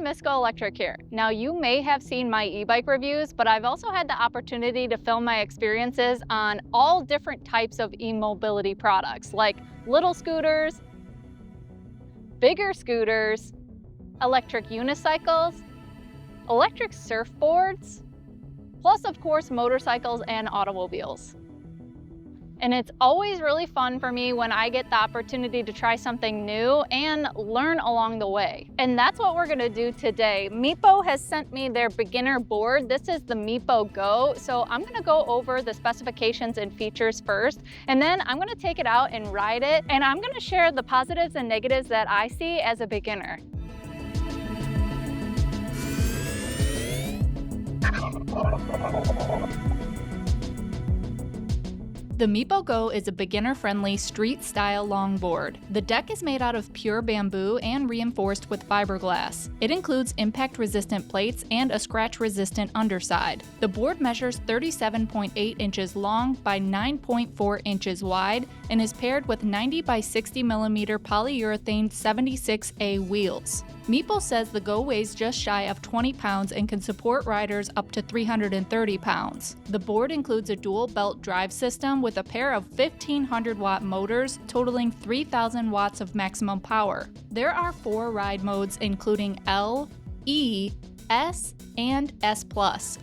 everyone, Miss GoElectric here. Now you may have seen my e-bike reviews, but I've also had the opportunity to film my experiences on all different types of e-mobility products like little scooters, bigger scooters, electric unicycles, electric surfboards, plus of course motorcycles and automobiles. And it's always really fun for me when I get the opportunity to try something new and learn along the way. And that's what we're gonna do today. Meepo has sent me their beginner board. This is the Meepo Go. So I'm gonna go over the specifications and features first, and then I'm gonna take it out and ride it. And I'm gonna share the positives and negatives that I see as a beginner. The Meepo Go is a beginner-friendly street-style longboard. The deck is made out of pure bamboo and reinforced with fiberglass. It includes impact-resistant plates and a scratch-resistant underside. The board measures 37.8 inches long by 9.4 inches wide and is paired with 90 by 60 millimeter polyurethane 76A wheels. Meepo says the Go weighs just shy of 20 pounds and can support riders up to 330 pounds. The board includes a dual belt drive system with a pair of 1500 watt motors totaling 3000 watts of maximum power. There are 4 ride modes including L, E, S, and S+,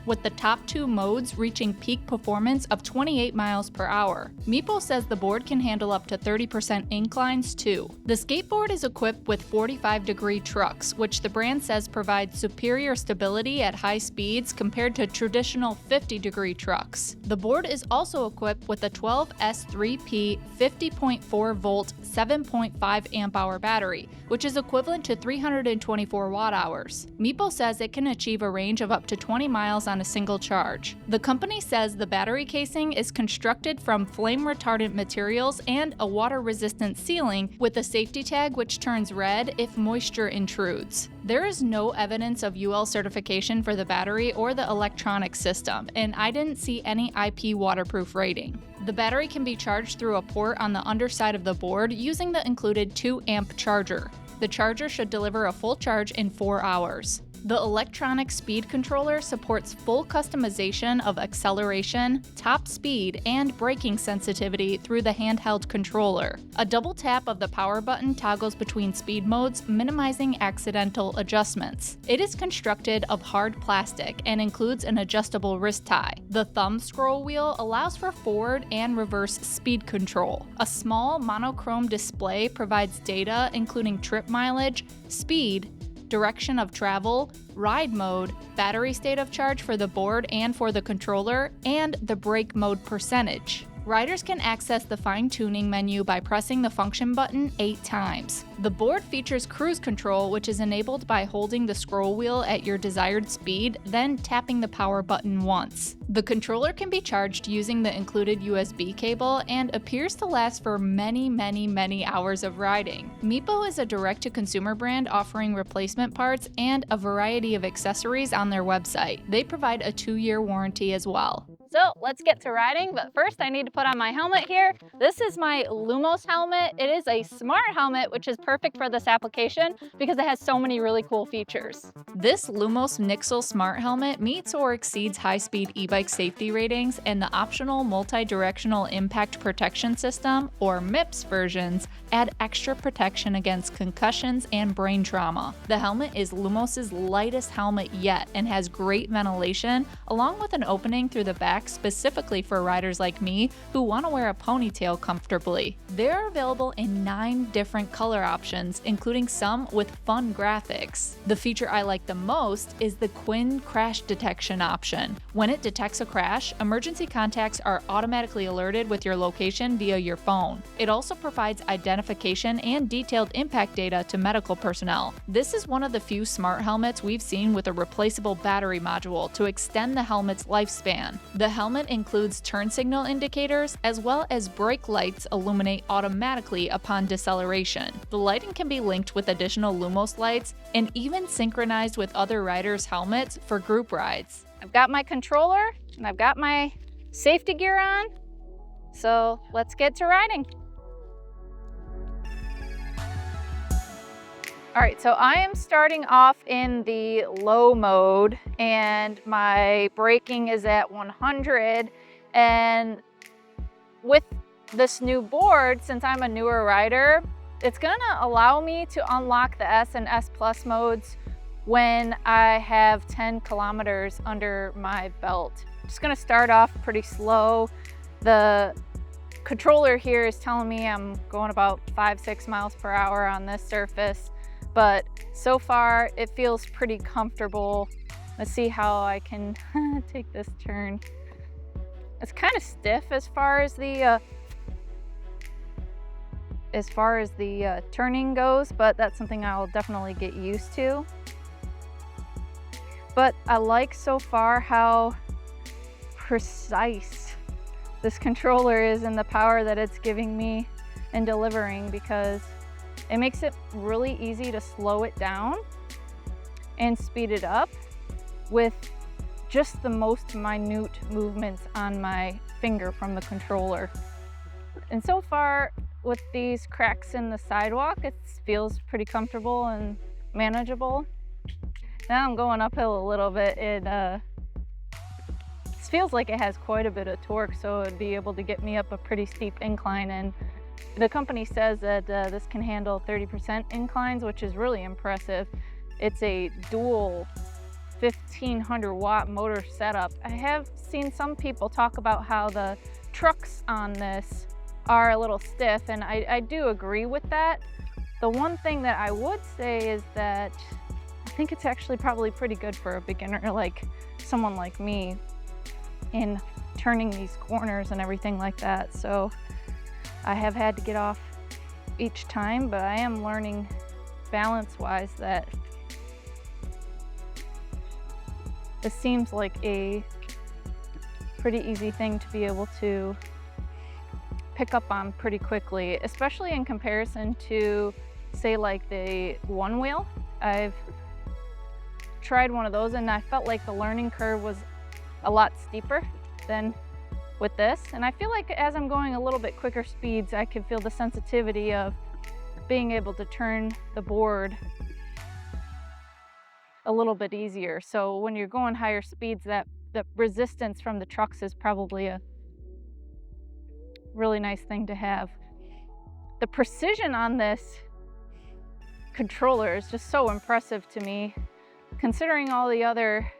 with the top 2 modes reaching peak performance of 28 miles per hour. Meepo says the board can handle up to 30% inclines too. The skateboard is equipped with 45-degree trucks, which the brand says provides superior stability at high speeds compared to traditional 50-degree trucks. The board is also equipped with a 12S3P 50.4 volt 7.5 amp hour battery, which is equivalent to 324 watt hours. Meepo says it can achieve a range of up to 20 miles on a single charge. The company says the battery casing is constructed from flame-retardant materials and a water-resistant sealing with a safety tag which turns red if moisture intrudes. There is no evidence of UL certification for the battery or the electronic system, and I didn't see any IP waterproof rating. The battery can be charged through a port on the underside of the board using the included 2-amp charger. The charger should deliver a full charge in 4 hours. The electronic speed controller supports full customization of acceleration, top speed, and braking sensitivity through the handheld controller. A double tap of the power button toggles between speed modes, minimizing accidental adjustments. It is constructed of hard plastic and includes an adjustable wrist tie. The thumb scroll wheel allows for forward and reverse speed control. A small monochrome display provides data including trip mileage, speed, direction of travel, ride mode, battery state of charge for the board and for the controller, and the brake mode percentage. Riders can access the fine-tuning menu by pressing the function button 8 times. The board features cruise control, which is enabled by holding the scroll wheel at your desired speed, then tapping the power button once. The controller can be charged using the included USB cable and appears to last for many hours of riding. Meepo is a direct-to-consumer brand offering replacement parts and a variety of accessories on their website. They provide a 2-year warranty as well. So let's get to riding, but first I need to put on my helmet here. This is my Lumos helmet. It is a smart helmet, which is perfect for this application because it has so many really cool features. This Lumos Nyxel smart helmet meets or exceeds high-speed e-bike safety ratings, and the optional multi-directional impact protection system, or MIPS versions, add extra protection against concussions and brain trauma. The helmet is Lumos' lightest helmet yet and has great ventilation, along with an opening through the back specifically for riders like me who want to wear a ponytail comfortably. They're available in 9 different color options, including some with fun graphics. The feature I like the most is the Quinn crash detection option. When it detects a crash, emergency contacts are automatically alerted with your location via your phone. It also provides identification and detailed impact data to medical personnel. This is one of the few smart helmets we've seen with a replaceable battery module to extend the helmet's lifespan. The helmet includes turn signal indicators as well as brake lights illuminate automatically upon deceleration. The lighting can be linked with additional Lumos lights and even synchronized with other riders' helmets for group rides. I've got my controller and I've got my safety gear on, so let's get to riding. All right, so I am starting off in the low mode and my braking is at 100. And with this new board, since I'm a newer rider, it's gonna allow me to unlock the S and S Plus modes when I have 10 kilometers under my belt. I'm just gonna start off pretty slow. The controller here is telling me I'm going about 5-6 miles per hour on this surface, but so far it feels pretty comfortable. Let's see how I can take this turn. It's kind of stiff as far as the turning goes, but that's something I'll definitely get used to. But I like so far how precise this controller is and the power that it's giving me and delivering, because it makes it really easy to slow it down and speed it up with just the most minute movements on my finger from the controller. And so far with these cracks in the sidewalk, it feels pretty comfortable and manageable. Now I'm going uphill a little bit. It feels like it has quite a bit of torque, so it'd be able to get me up a pretty steep incline. And the company says that this can handle 30% inclines, which is really impressive. It's a dual 1500 watt motor setup. I have seen some people talk about how the trucks on this are a little stiff, and I do agree with that. The one thing that I would say is that I think it's actually probably pretty good for a beginner like someone like me in turning these corners and everything like that. So I have had to get off each time, but I am learning balance-wise that this seems like a pretty easy thing to be able to pick up on pretty quickly, especially in comparison to, say, like the one wheel. I've tried one of those and I felt like the learning curve was a lot steeper than with this. And I feel like as I'm going a little bit quicker speeds, I can feel the sensitivity of being able to turn the board a little bit easier. So when you're going higher speeds, that the resistance from the trucks is probably a really nice thing to have. The precision on this controller is just so impressive to me, considering all the other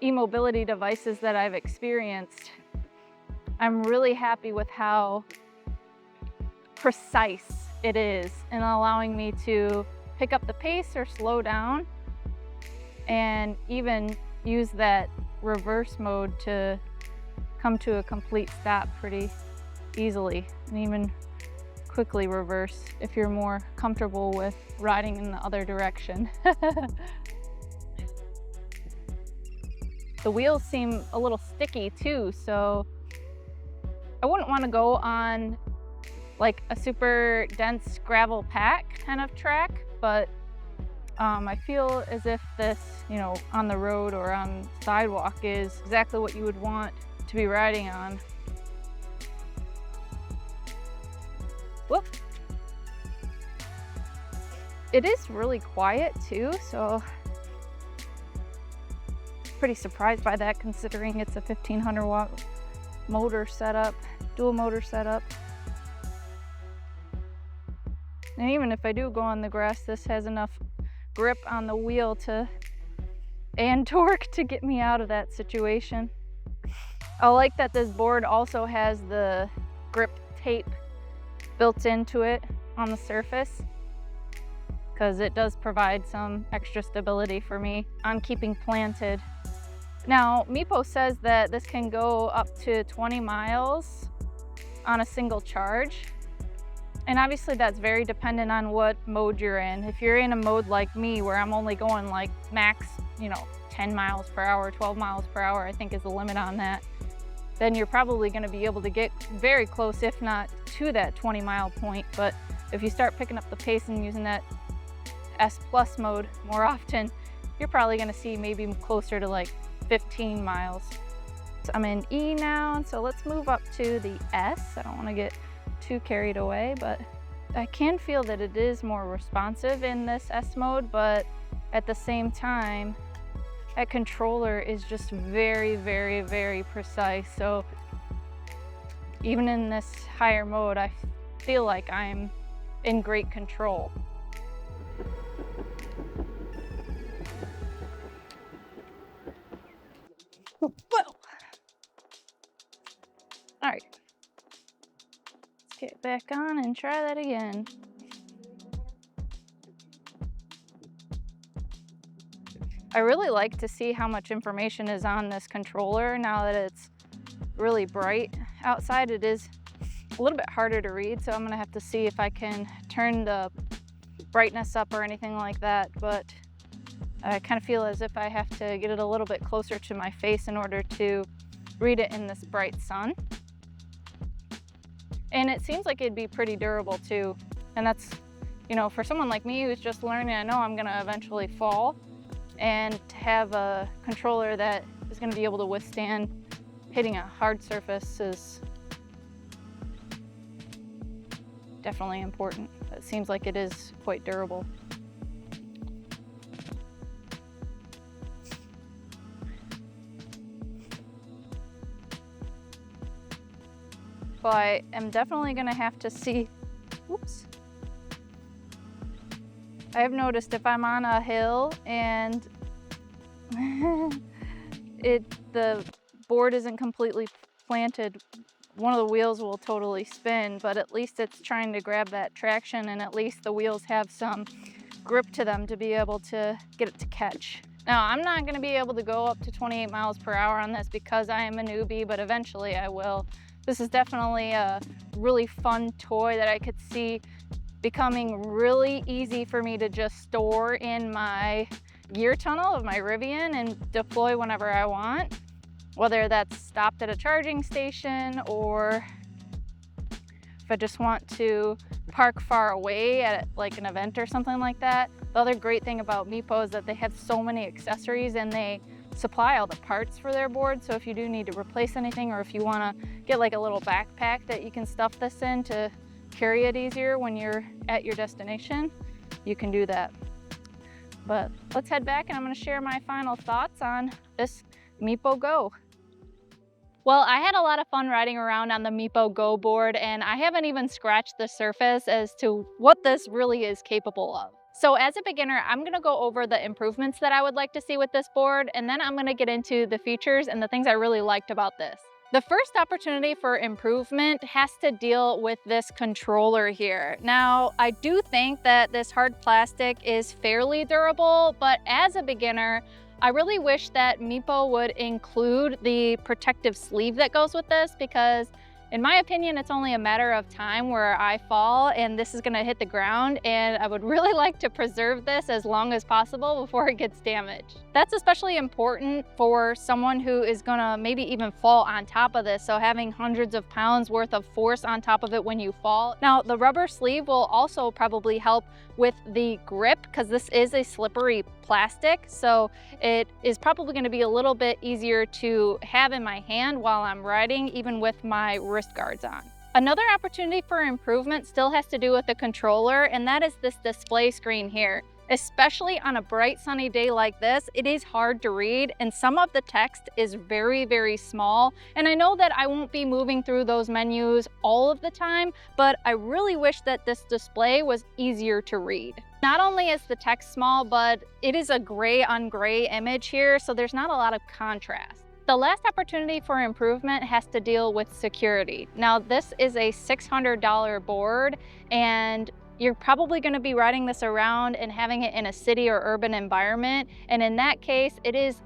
e-mobility devices that I've experienced. I'm really happy with how precise it is in allowing me to pick up the pace or slow down, and even use that reverse mode to come to a complete stop pretty easily, and even quickly reverse if you're more comfortable with riding in the other direction. The wheels seem a little sticky too, so I wouldn't want to go on like a super dense gravel pack kind of track, but I feel as if this, you know, on the road or on sidewalk is exactly what you would want to be riding on. Whoop. It is really quiet too, so pretty surprised by that, considering it's a 1500 watt motor setup, dual motor setup. And even if I do go on the grass, this has enough grip on the wheel and torque to get me out of that situation. I like that this board also has the grip tape built into it on the surface, because it does provide some extra stability for me on keeping planted. Now, Meepo says that this can go up to 20 miles on a single charge. And obviously that's very dependent on what mode you're in. If you're in a mode like me, where I'm only going like max, 10 miles per hour, 12 miles per hour, I think is the limit on that, then you're probably gonna be able to get very close, if not to that 20-mile point. But if you start picking up the pace and using that S Plus mode more often, you're probably gonna see maybe closer to like 15 miles. So I'm in E now, so let's move up to the S. I don't wanna get too carried away, but I can feel that it is more responsive in this S mode, but at the same time, that controller is just very, very, very precise. So even in this higher mode, I feel like I'm in great control. Whoa. All right, let's get back on and try that again. I really like to see how much information is on this controller now that it's really bright outside. It is a little bit harder to read, so I'm gonna have to see if I can turn the brightness up or anything like that, but I kind of feel as if I have to get it a little bit closer to my face in order to read it in this bright sun. And it seems like it'd be pretty durable too. And that's, you know, for someone like me who's just learning, I know I'm gonna eventually fall, and to have a controller that is gonna be able to withstand hitting a hard surface is definitely important. It seems like it is quite durable. But I am definitely gonna have to see, whoops. I have noticed if I'm on a hill and the board isn't completely planted, one of the wheels will totally spin, but at least it's trying to grab that traction, and at least the wheels have some grip to them to be able to get it to catch. Now, I'm not gonna be able to go up to 28 miles per hour on this because I am a newbie, but eventually I will. This is definitely a really fun toy that I could see becoming really easy for me to just store in my gear tunnel of my Rivian and deploy whenever I want, whether that's stopped at a charging station or if I just want to park far away at like an event or something like that. The other great thing about Meepo is that they have so many accessories and they supply all the parts for their board. So if you do need to replace anything, or if you want to get like a little backpack that you can stuff this in to carry it easier when you're at your destination, you can do that. But let's head back and I'm going to share my final thoughts on this Meepo Go. Well, I had a lot of fun riding around on the Meepo Go board, and I haven't even scratched the surface as to what this really is capable of. So as a beginner, I'm gonna go over the improvements that I would like to see with this board, and then I'm gonna get into the features and the things I really liked about this. The first opportunity for improvement has to deal with this controller here. Now, I do think that this hard plastic is fairly durable, but as a beginner, I really wish that Meepo would include the protective sleeve that goes with this, because in my opinion, it's only a matter of time where I fall and this is gonna hit the ground, and I would really like to preserve this as long as possible before it gets damaged. That's especially important for someone who is gonna maybe even fall on top of this, so having hundreds of pounds worth of force on top of it when you fall. Now, the rubber sleeve will also probably help with the grip, because this is a slippery plastic, so it is probably going to be a little bit easier to have in my hand while I'm riding, even with my wrist guards on. Another opportunity for improvement still has to do with the controller, and that is this display screen here. Especially on a bright sunny day like this, it is hard to read, and some of the text is very, very small. And I know that I won't be moving through those menus all of the time, but I really wish that this display was easier to read. Not only is the text small, but it is a gray on gray image here, so there's not a lot of contrast. The last opportunity for improvement has to deal with security. Now, this is a $600 board, and you're probably going to be riding this around and having it in a city or urban environment, and in that case, it is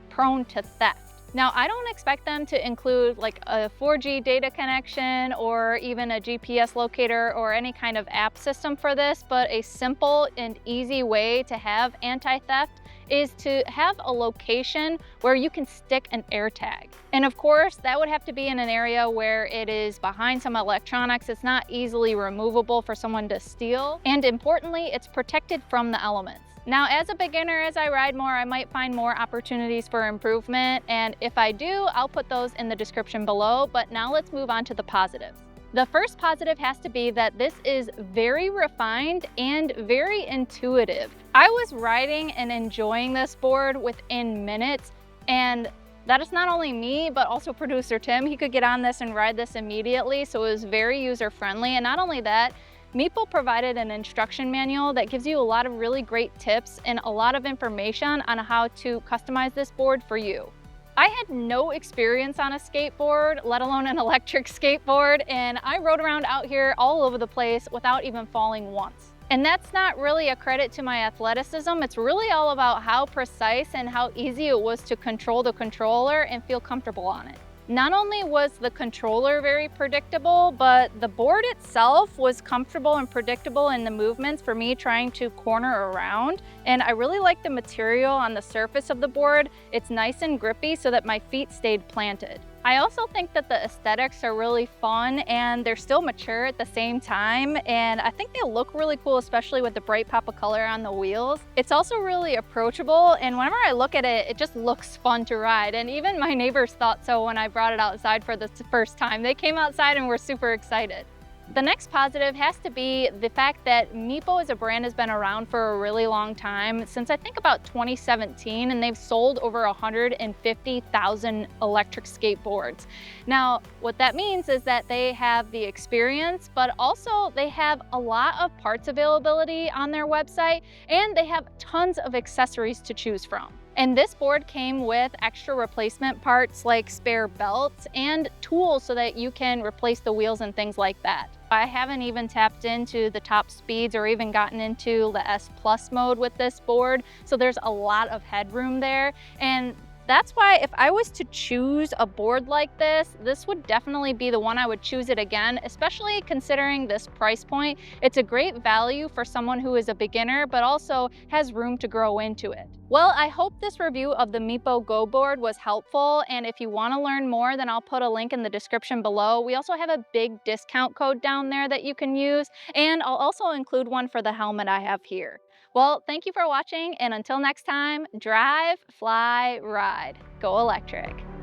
prone to theft. Now, I don't expect them to include like a 4G data connection or even a GPS locator or any kind of app system for this, but a simple and easy way to have anti-theft is to have a location where you can stick an AirTag. And of course, that would have to be in an area where it is behind some electronics. It's not easily removable for someone to steal. And importantly, it's protected from the elements. Now, as a beginner, as I ride more, I might find more opportunities for improvement. And if I do, I'll put those in the description below. But now let's move on to the positives. The first positive has to be that this is very refined and very intuitive. I was riding and enjoying this board within minutes, and that is not only me, but also producer Tim. He could get on this and ride this immediately, so it was very user-friendly. And not only that, Meepo provided an instruction manual that gives you a lot of really great tips and a lot of information on how to customize this board for you. I had no experience on a skateboard, let alone an electric skateboard, and I rode around out here all over the place without even falling once. And that's not really a credit to my athleticism. It's really all about how precise and how easy it was to control the controller and feel comfortable on it. Not only was the controller very predictable, but the board itself was comfortable and predictable in the movements for me trying to corner around. And I really like the material on the surface of the board. It's nice and grippy so that my feet stayed planted. I also think that the aesthetics are really fun and they're still mature at the same time. And I think they look really cool, especially with the bright pop of color on the wheels. It's also really approachable. And whenever I look at it, it just looks fun to ride. And even my neighbors thought so when I brought it outside for the first time. They came outside and were super excited. The next positive has to be the fact that Meepo as a brand has been around for a really long time, since I think about 2017, and they've sold over 150,000 electric skateboards. Now, what that means is that they have the experience, but also they have a lot of parts availability on their website, and they have tons of accessories to choose from. And this board came with extra replacement parts like spare belts and tools so that you can replace the wheels and things like that. I haven't even tapped into the top speeds or even gotten into the S Plus mode with this board, so there's a lot of headroom there. And that's why if I was to choose a board like this, this would definitely be the one I would choose it again, especially considering this price point. It's a great value for someone who is a beginner, but also has room to grow into it. Well, I hope this review of the Meepo Go board was helpful, and if you want to learn more, then I'll put a link in the description below. We also have a big discount code down there that you can use, and I'll also include one for the helmet I have here. Well, thank you for watching, and until next time, drive, fly, ride. Go electric.